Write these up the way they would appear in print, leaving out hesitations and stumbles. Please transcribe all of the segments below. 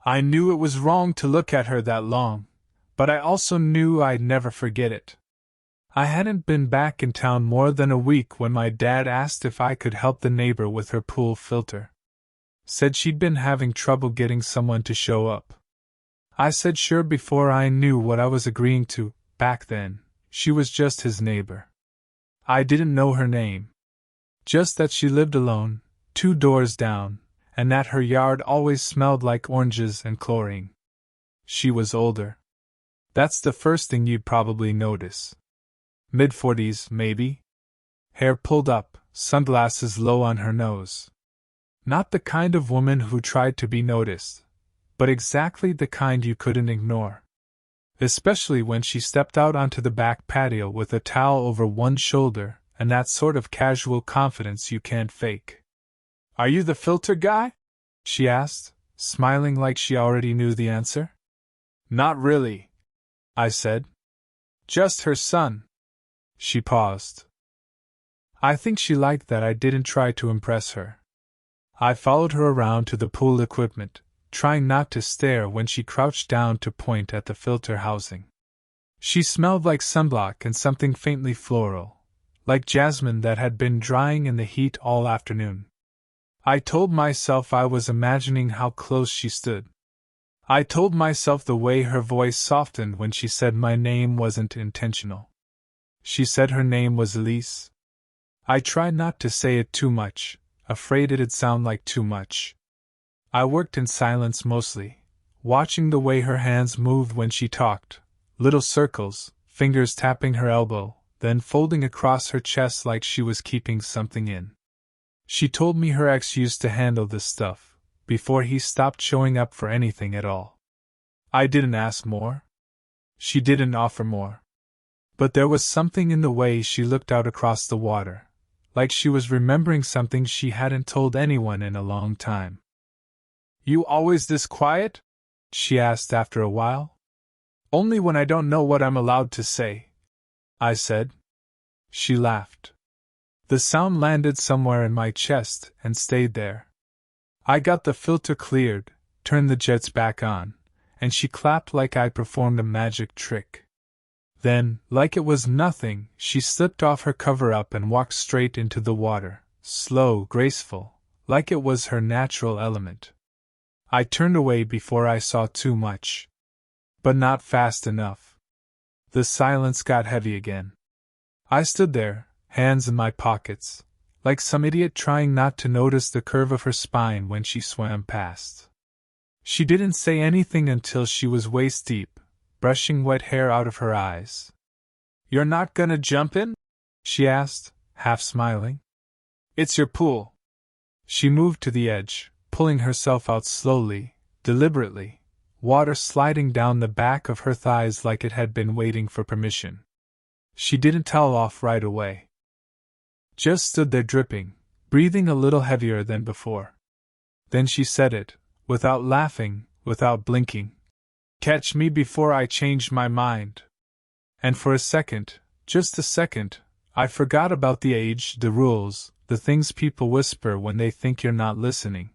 I knew it was wrong to look at her that long, but I also knew I'd never forget it. I hadn't been back in town more than a week when my dad asked if I could help the neighbor with her pool filter. Said she'd been having trouble getting someone to show up. I said sure before I knew what I was agreeing to. Back then, she was just his neighbor. I didn't know her name. Just that she lived alone, 2 doors down, and that her yard always smelled like oranges and chlorine. She was older. That's the first thing you'd probably notice. Mid-40s, maybe? Hair pulled up, sunglasses low on her nose. Not the kind of woman who tried to be noticed, but exactly the kind you couldn't ignore. Especially when she stepped out onto the back patio with a towel over one shoulder and that sort of casual confidence you can't fake. "Are you the filter guy?" she asked, smiling like she already knew the answer. "Not really," I said. "Just her son." She paused. I think she liked that I didn't try to impress her. I followed her around to the pool equipment, trying not to stare when she crouched down to point at the filter housing. She smelled like sunblock and something faintly floral, like jasmine that had been drying in the heat all afternoon. I told myself I was imagining how close she stood. I told myself the way her voice softened when she said my name wasn't intentional. She said her name was Elise. I tried not to say it too much, afraid it'd sound like too much. I worked in silence mostly, watching the way her hands moved when she talked, little circles, fingers tapping her elbow, then folding across her chest like she was keeping something in. She told me her ex used to handle this stuff, before he stopped showing up for anything at all. I didn't ask more. She didn't offer more. But there was something in the way she looked out across the water, like she was remembering something she hadn't told anyone in a long time. "You always this quiet?" she asked after a while. "Only when I don't know what I'm allowed to say," I said. She laughed. The sound landed somewhere in my chest and stayed there. I got the filter cleared, turned the jets back on, and she clapped like I'd performed a magic trick. Then, like it was nothing, she slipped off her cover-up and walked straight into the water, slow, graceful, like it was her natural element. I turned away before I saw too much. But not fast enough. The silence got heavy again. I stood there, hands in my pockets, like some idiot trying not to notice the curve of her spine when she swam past. She didn't say anything until she was waist-deep, brushing wet hair out of her eyes. "You're not gonna jump in?" she asked, half smiling. "It's your pool." She moved to the edge, pulling herself out slowly, deliberately, water sliding down the back of her thighs like it had been waiting for permission. She didn't towel off right away. Just stood there dripping, breathing a little heavier than before. Then she said it, without laughing, without blinking. "Catch me before I change my mind." And for a second, just a second, I forgot about the age, the rules, the things people whisper when they think you're not listening.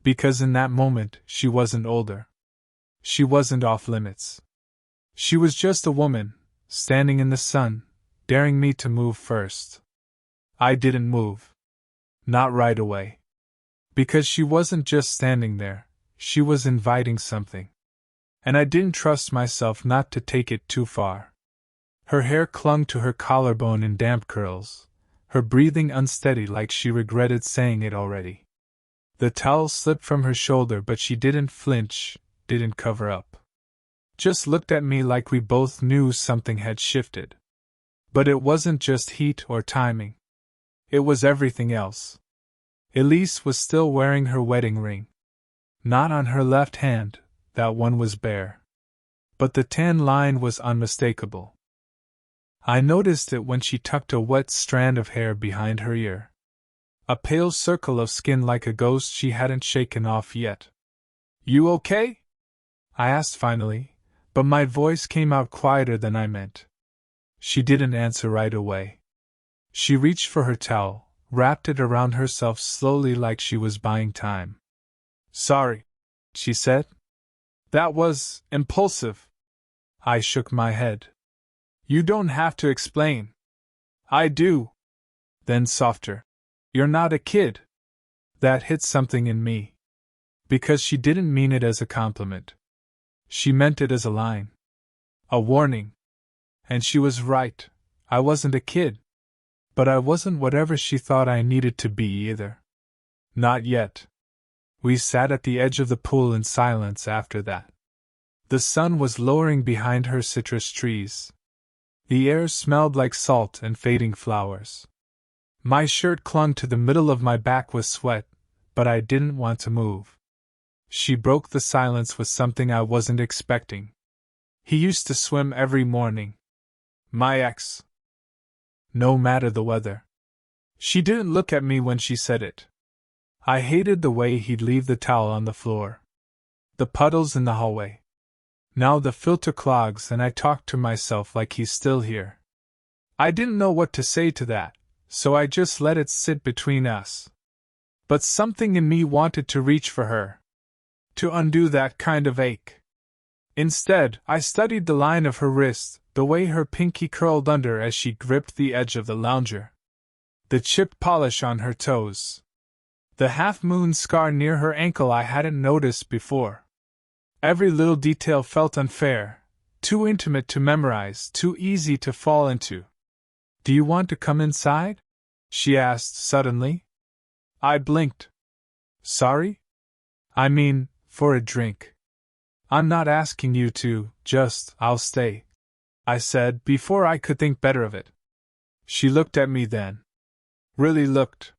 Because in that moment, she wasn't older. She wasn't off limits. She was just a woman, standing in the sun, daring me to move first. I didn't move. Not right away. Because she wasn't just standing there, she was inviting something. And I didn't trust myself not to take it too far. Her hair clung to her collarbone in damp curls, her breathing unsteady like she regretted saying it already. The towel slipped from her shoulder, but she didn't flinch, didn't cover up. Just looked at me like we both knew something had shifted. But it wasn't just heat or timing. It was everything else. Elise was still wearing her wedding ring. Not on her left hand, that one was bare. But the tan line was unmistakable. I noticed it when she tucked a wet strand of hair behind her ear. A pale circle of skin like a ghost she hadn't shaken off yet. "You okay?" I asked finally, but my voice came out quieter than I meant. She didn't answer right away. She reached for her towel, wrapped it around herself slowly like she was buying time. "Sorry," she said. That was impulsive. I shook my head. You don't have to explain. I do. Then softer. You're not a kid. That hit something in me. Because she didn't mean it as a compliment. She meant it as a line. A warning. And she was right. I wasn't a kid. But I wasn't whatever she thought I needed to be either. Not yet. We sat at the edge of the pool in silence after that. The sun was lowering behind her citrus trees. The air smelled like salt and fading flowers. My shirt clung to the middle of my back with sweat, but I didn't want to move. She broke the silence with something I wasn't expecting. He used to swim every morning. My ex. No matter the weather. She didn't look at me when she said it. I hated the way he'd leave the towel on the floor. The puddles in the hallway. Now the filter clogs and I talked to myself like he's still here. I didn't know what to say to that, so I just let it sit between us. But something in me wanted to reach for her. To undo that kind of ache. Instead, I studied the line of her wrist, the way her pinky curled under as she gripped the edge of the lounger. The chipped polish on her toes. The half-moon scar near her ankle I hadn't noticed before. Every little detail felt unfair, too intimate to memorize, too easy to fall into. Do you want to come inside? She asked suddenly. I blinked. Sorry? I mean, for a drink. I'm not asking you to, just, I'll stay, I said before I could think better of it. She looked at me then. Really looked.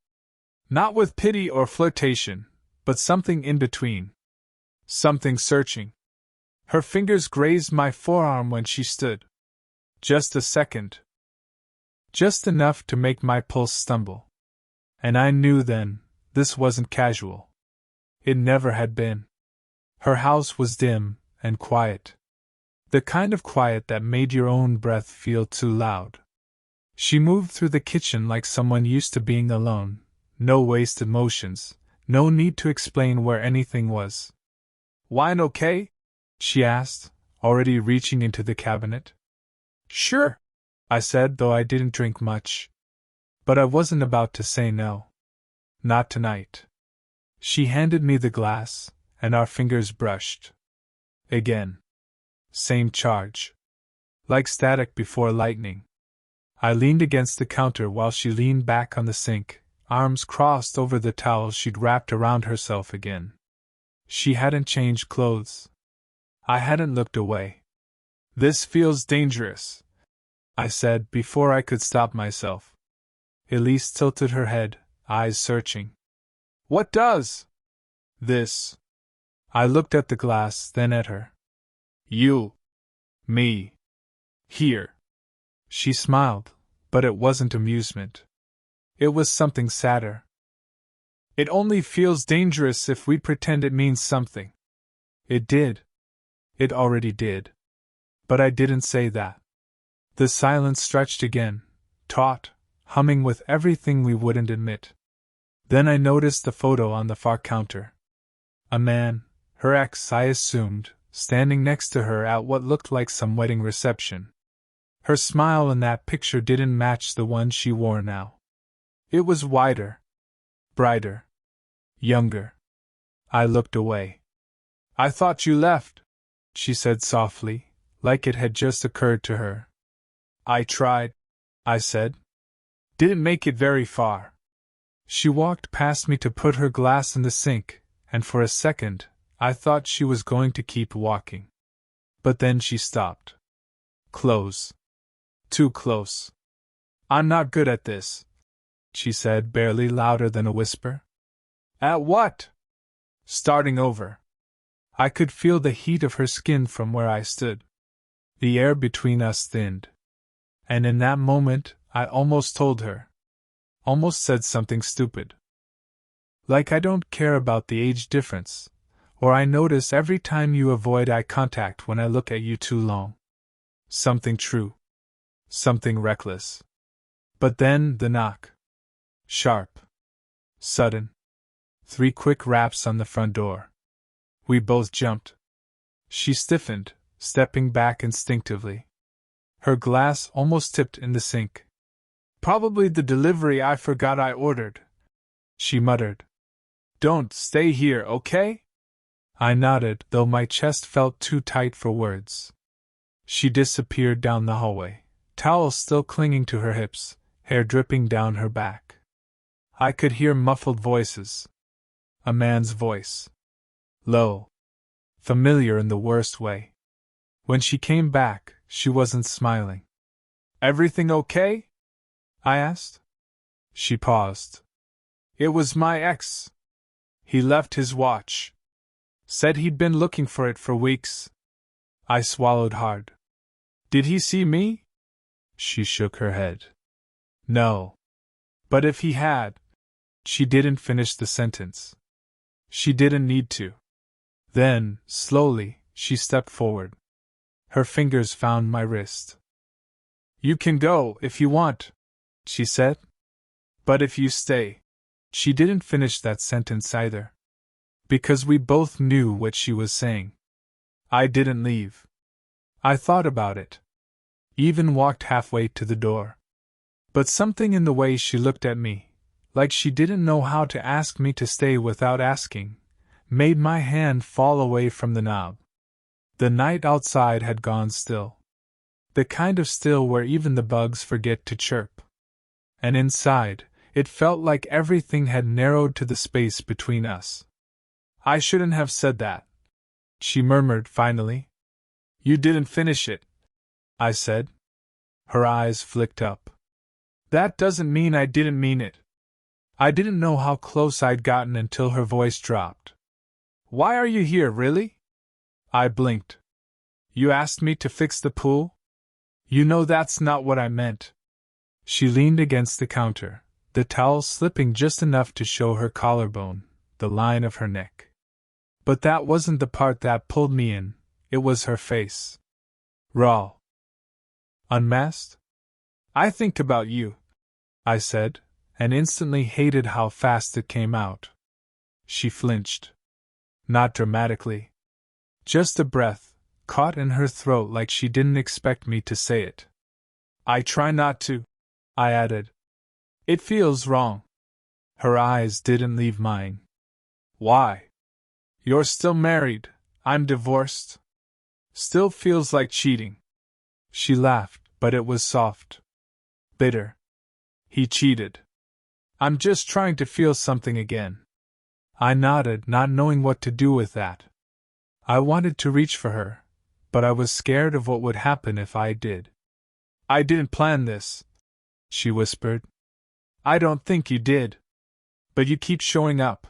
Not with pity or flirtation, but something in between. Something searching. Her fingers grazed my forearm when she stood. Just a second. Just enough to make my pulse stumble. And I knew then, this wasn't casual. It never had been. Her house was dim and quiet. The kind of quiet that made your own breath feel too loud. She moved through the kitchen like someone used to being alone. No wasted motions, no need to explain where anything was. Wine okay? She asked, already reaching into the cabinet. Sure, I said, though I didn't drink much. But I wasn't about to say no. Not tonight. She handed me the glass, and our fingers brushed. Again. Same charge. Like static before lightning. I leaned against the counter while she leaned back on the sink, arms crossed over the towel she'd wrapped around herself again. She hadn't changed clothes. I hadn't looked away. This feels dangerous, I said before I could stop myself. Elise tilted her head, eyes searching. What does? This. I looked at the glass, then at her. You. Me. Here. She smiled, but it wasn't amusement. It was something sadder. It only feels dangerous if we pretend it means something. It did. It already did. But I didn't say that. The silence stretched again, taut, humming with everything we wouldn't admit. Then I noticed the photo on the far counter. A man, her ex I assumed, standing next to her at what looked like some wedding reception. Her smile in that picture didn't match the one she wore now. It was wider. Brighter. Younger. I looked away. I thought you left, she said softly, like it had just occurred to her. I tried, I said. Didn't make it very far. She walked past me to put her glass in the sink, and for a second, I thought she was going to keep walking. But then she stopped. Close. Too close. I'm not good at this, she said, barely louder than a whisper. At what? Starting over. I could feel the heat of her skin from where I stood. The air between us thinned. And in that moment, I almost told her. Almost said something stupid. Like I don't care about the age difference, or I notice every time you avoid eye contact when I look at you too long. Something true. Something reckless. But then the knock. Sharp. Sudden. 3 quick raps on the front door. We both jumped. She stiffened, stepping back instinctively. Her glass almost tipped in the sink. Probably the delivery I forgot I ordered, she muttered. Don't stay here, okay? I nodded, though my chest felt too tight for words. She disappeared down the hallway, towel still clinging to her hips, hair dripping down her back. I could hear muffled voices. A man's voice. Low. Familiar in the worst way. When she came back, she wasn't smiling. Everything okay? I asked. She paused. It was my ex. He left his watch. Said he'd been looking for it for weeks. I swallowed hard. Did he see me? She shook her head. No. But if he had. She didn't finish the sentence. She didn't need to. Then, slowly, she stepped forward. Her fingers found my wrist. You can go if you want, she said. But if you stay. She didn't finish that sentence either. Because we both knew what she was saying. I didn't leave. I thought about it. Even walked halfway to the door. But something in the way she looked at me, like she didn't know how to ask me to stay without asking, made my hand fall away from the knob. The night outside had gone still. The kind of still where even the bugs forget to chirp. And inside, it felt like everything had narrowed to the space between us. I shouldn't have said that, she murmured finally. You didn't finish it, I said. Her eyes flicked up. That doesn't mean I didn't mean it. I didn't know how close I'd gotten until her voice dropped. Why are you here, really? I blinked. You asked me to fix the pool? You know that's not what I meant. She leaned against the counter, the towel slipping just enough to show her collarbone, the line of her neck. But that wasn't the part that pulled me in, it was her face. Raw. Unmasked? I think about you, I said, and instantly hated how fast it came out. She flinched. Not dramatically. Just a breath, caught in her throat like she didn't expect me to say it. I try not to, I added. It feels wrong. Her eyes didn't leave mine. Why? You're still married, I'm divorced. Still feels like cheating. She laughed, but it was soft. Bitter. He cheated. I'm just trying to feel something again. I nodded, not knowing what to do with that. I wanted to reach for her, but I was scared of what would happen if I did. I didn't plan this, she whispered. I don't think you did. But you keep showing up.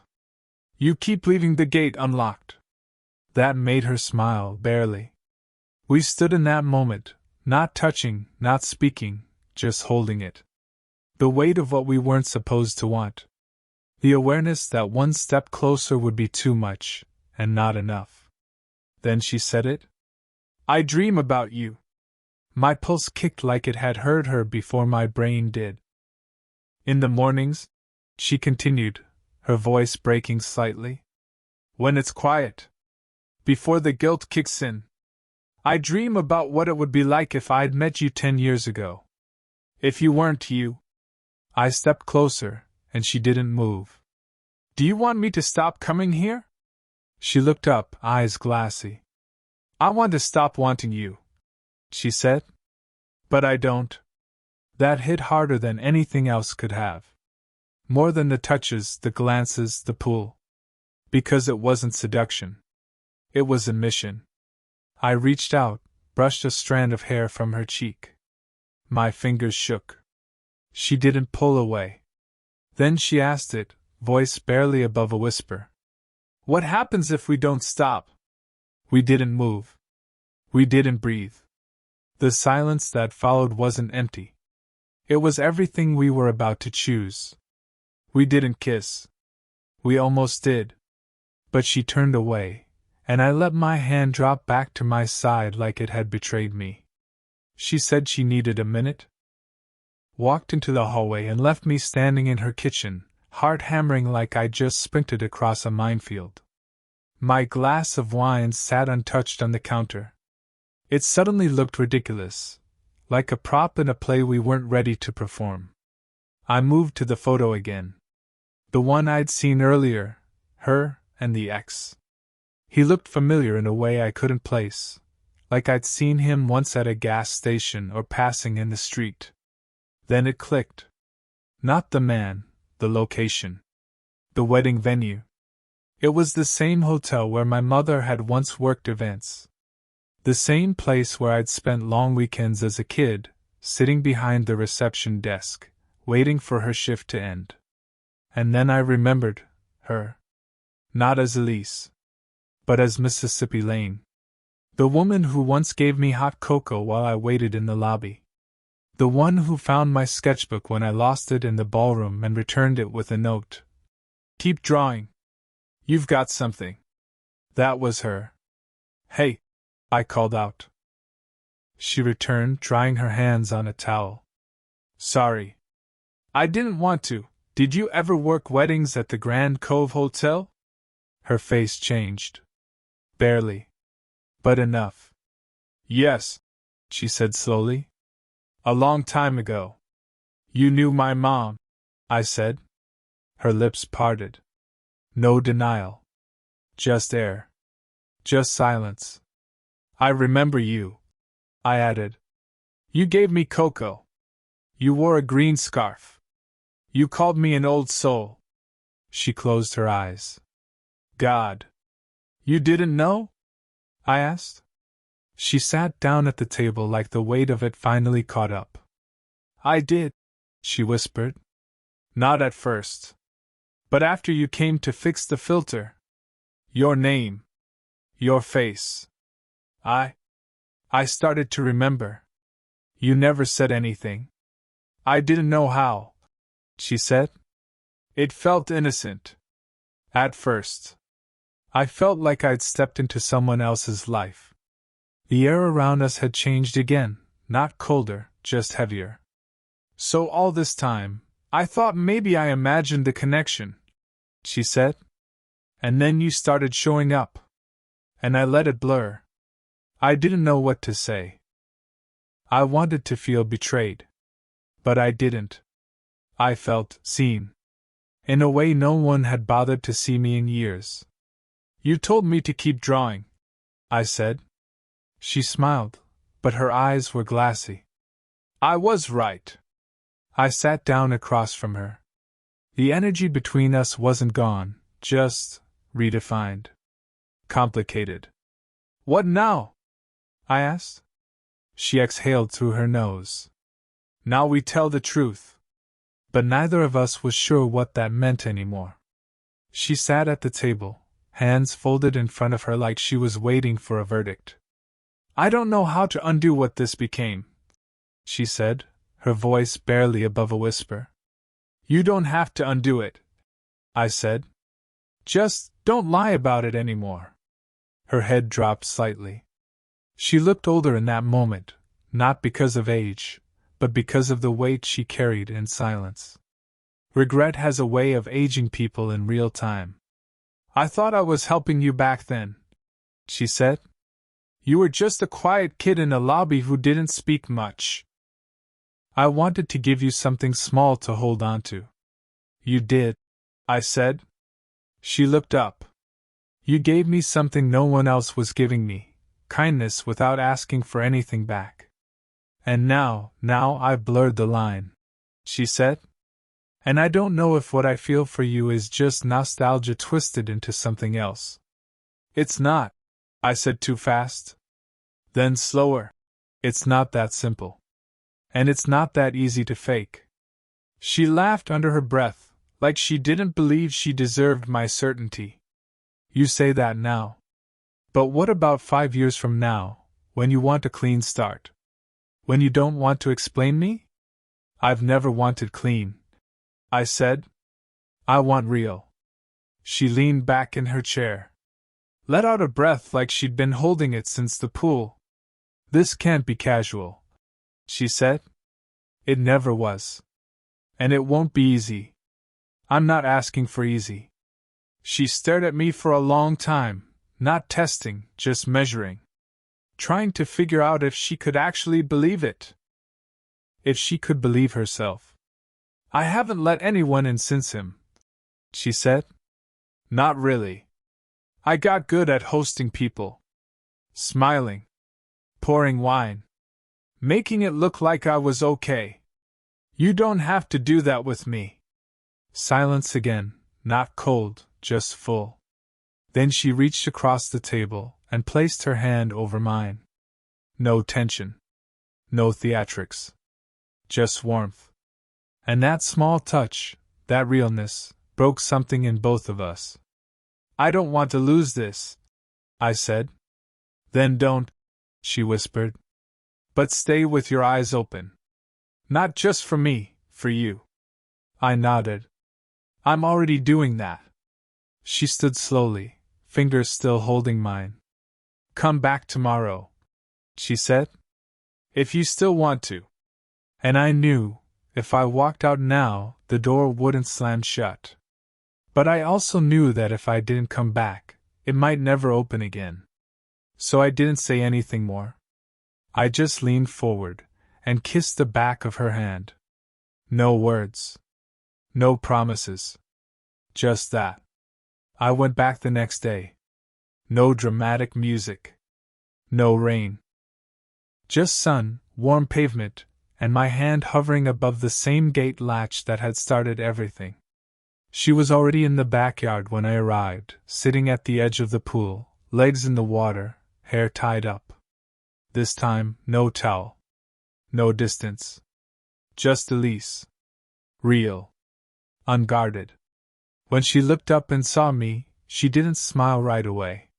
You keep leaving the gate unlocked. That made her smile, barely. We stood in that moment, not touching, not speaking, just holding it. The weight of what we weren't supposed to want. The awareness that one step closer would be too much, and not enough. Then she said it. I dream about you. My pulse kicked like it had heard her before my brain did. In the mornings, she continued, her voice breaking slightly. When it's quiet. Before the guilt kicks in. I dream about what it would be like if I'd met you 10 years ago. If you weren't you. I stepped closer, and she didn't move. Do you want me to stop coming here? She looked up, eyes glassy. I want to stop wanting you, she said. But I don't. That hit harder than anything else could have. More than the touches, the glances, the pull. Because it wasn't seduction. It was a mission. I reached out, brushed a strand of hair from her cheek. My fingers shook. She didn't pull away. Then she asked it, voice barely above a whisper. What happens if we don't stop? We didn't move. We didn't breathe. The silence that followed wasn't empty. It was everything we were about to choose. We didn't kiss. We almost did. But she turned away, and I let my hand drop back to my side like it had betrayed me. She said she needed a minute. Walked into the hallway and left me standing in her kitchen, heart hammering like I'd just sprinted across a minefield. My glass of wine sat untouched on the counter. It suddenly looked ridiculous, like a prop in a play we weren't ready to perform. I moved to the photo again. The one I'd seen earlier, her and the ex. He looked familiar in a way I couldn't place, like I'd seen him once at a gas station or passing in the street. Then it clicked. Not the man, the location. The wedding venue. It was the same hotel where my mother had once worked events. The same place where I'd spent long weekends as a kid, sitting behind the reception desk, waiting for her shift to end. And then I remembered her. Not as Elise, but as Mississippi Lane. The woman who once gave me hot cocoa while I waited in the lobby. The one who found my sketchbook when I lost it in the ballroom and returned it with a note. Keep drawing. You've got something. That was her. Hey, I called out. She returned, drying her hands on a towel. Sorry. I didn't want to. Did you ever work weddings at the Grand Cove Hotel? Her face changed. Barely. But enough. Yes, she said slowly. A long time ago. You knew my mom, I said. Her lips parted. No denial. Just air. Just silence. I remember you, I added. You gave me cocoa. You wore a green scarf. You called me an old soul. She closed her eyes. God. You didn't know? I asked. She sat down at the table like the weight of it finally caught up. I did, she whispered. Not at first. But after you came to fix the filter. Your name. Your face. I started to remember. You never said anything. I didn't know how, she said. It felt innocent. At first. I felt like I'd stepped into someone else's life. The air around us had changed again, not colder, just heavier. So all this time, I thought maybe I imagined the connection, she said. And then you started showing up. And I let it blur. I didn't know what to say. I wanted to feel betrayed. But I didn't. I felt seen. In a way no one had bothered to see me in years. You told me to keep drawing, I said. She smiled, but her eyes were glassy. I was right. I sat down across from her. The energy between us wasn't gone, just redefined. Complicated. What now? I asked. She exhaled through her nose. Now we tell the truth. But neither of us was sure what that meant anymore. She sat at the table, hands folded in front of her like she was waiting for a verdict. I don't know how to undo what this became, she said, her voice barely above a whisper. You don't have to undo it, I said. Just don't lie about it anymore. Her head dropped slightly. She looked older in that moment, not because of age, but because of the weight she carried in silence. Regret has a way of aging people in real time. I thought I was helping you back then, she said. You were just a quiet kid in a lobby who didn't speak much. I wanted to give you something small to hold on to. You did, I said. She looked up. You gave me something no one else was giving me, kindness without asking for anything back. And now I've blurred the line, she said. And I don't know if what I feel for you is just nostalgia twisted into something else. It's not, I said too fast. Then slower. It's not that simple. And it's not that easy to fake. She laughed under her breath, like she didn't believe she deserved my certainty. You say that now. But what about 5 years from now, when you want a clean start? When you don't want to explain me? I've never wanted clean, I said. I want real. She leaned back in her chair. Let out a breath like she'd been holding it since the pool. This can't be casual, she said. It never was. And it won't be easy. I'm not asking for easy. She stared at me for a long time, Not testing, just measuring. Trying to figure out if she could actually believe it. If she could believe herself. I haven't let anyone in since him, she said. Not really. I got good at hosting people. Smiling. Pouring wine. Making it look like I was okay. You don't have to do that with me. Silence again, not cold, just full. Then she reached across the table and placed her hand over mine. No tension. No theatrics. Just warmth. And that small touch, that realness, broke something in both of us. I don't want to lose this, I said. Then don't, she whispered. But stay with your eyes open. Not just for me, for you. I nodded. I'm already doing that. She stood slowly, fingers still holding mine. Come back tomorrow, she said. If you still want to. And I knew, if I walked out now, the door wouldn't slam shut. But I also knew that if I didn't come back, it might never open again. So I didn't say anything more. I just leaned forward and kissed the back of her hand. No words. No promises. Just that. I went back the next day. No dramatic music. No rain. Just sun, warm pavement, and my hand hovering above the same gate latch that had started everything. She was already in the backyard when I arrived, sitting at the edge of the pool, legs in the water, hair tied up. This time, no towel. No distance. Just Elise. Real. Unguarded. When she looked up and saw me, she didn't smile right away.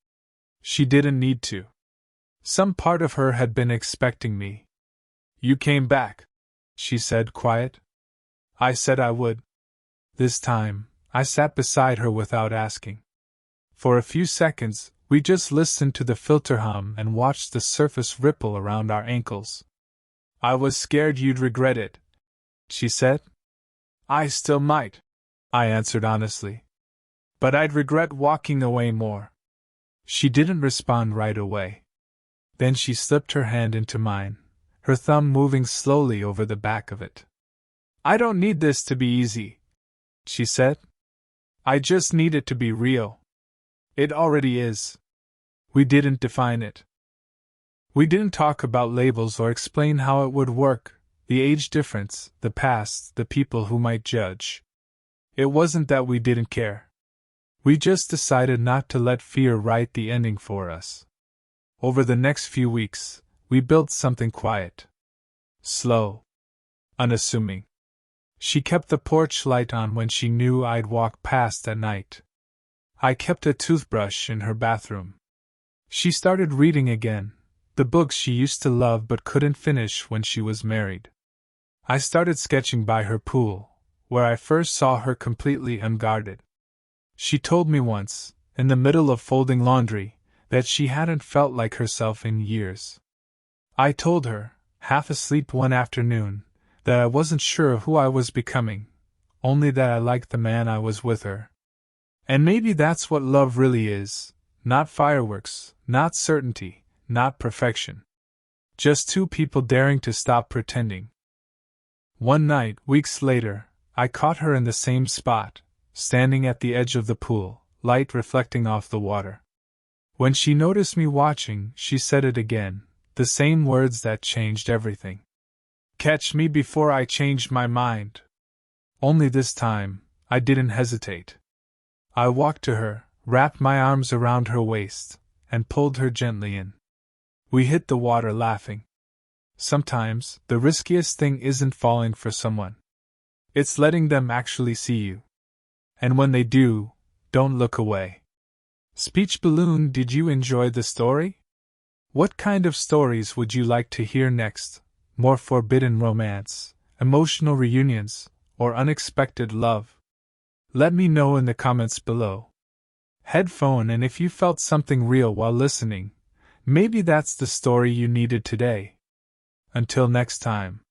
She didn't need to. Some part of her had been expecting me. You came back, she said, quiet. I said I would. This time, I sat beside her without asking. For a few seconds, we just listened to the filter hum and watched the surface ripple around our ankles. I was scared you'd regret it, she said. I still might, I answered honestly. But I'd regret walking away more. She didn't respond right away. Then she slipped her hand into mine, her thumb moving slowly over the back of it. I don't need this to be easy, she said. I just need it to be real. It already is. We didn't define it. We didn't talk about labels or explain how it would work, the age difference, the past, the people who might judge. It wasn't that we didn't care. We just decided not to let fear write the ending for us. Over the next few weeks, we built something quiet. Slow. Unassuming. She kept the porch light on when she knew I'd walk past at night. I kept a toothbrush in her bathroom. She started reading again, the books she used to love but couldn't finish when she was married. I started sketching by her pool, where I first saw her completely unguarded. She told me once, in the middle of folding laundry, that she hadn't felt like herself in years. I told her, half asleep one afternoon, that I wasn't sure who I was becoming, only that I liked the man I was with her. And maybe that's what love really is, not fireworks, not certainty, not perfection. Just two people daring to stop pretending. One night, weeks later, I caught her in the same spot, standing at the edge of the pool, light reflecting off the water. When she noticed me watching, she said it again, the same words that changed everything. Catch me before I changed my mind. Only this time, I didn't hesitate. I walked to her, wrapped my arms around her waist, and pulled her gently in. We hit the water laughing. Sometimes, the riskiest thing isn't falling for someone. It's letting them actually see you. And when they do, don't look away. Speech balloon, did you enjoy the story? What kind of stories would you like to hear next? More forbidden romance, emotional reunions, or unexpected love? Let me know in the comments below. Headphone, and if you felt something real while listening, maybe that's the story you needed today. Until next time.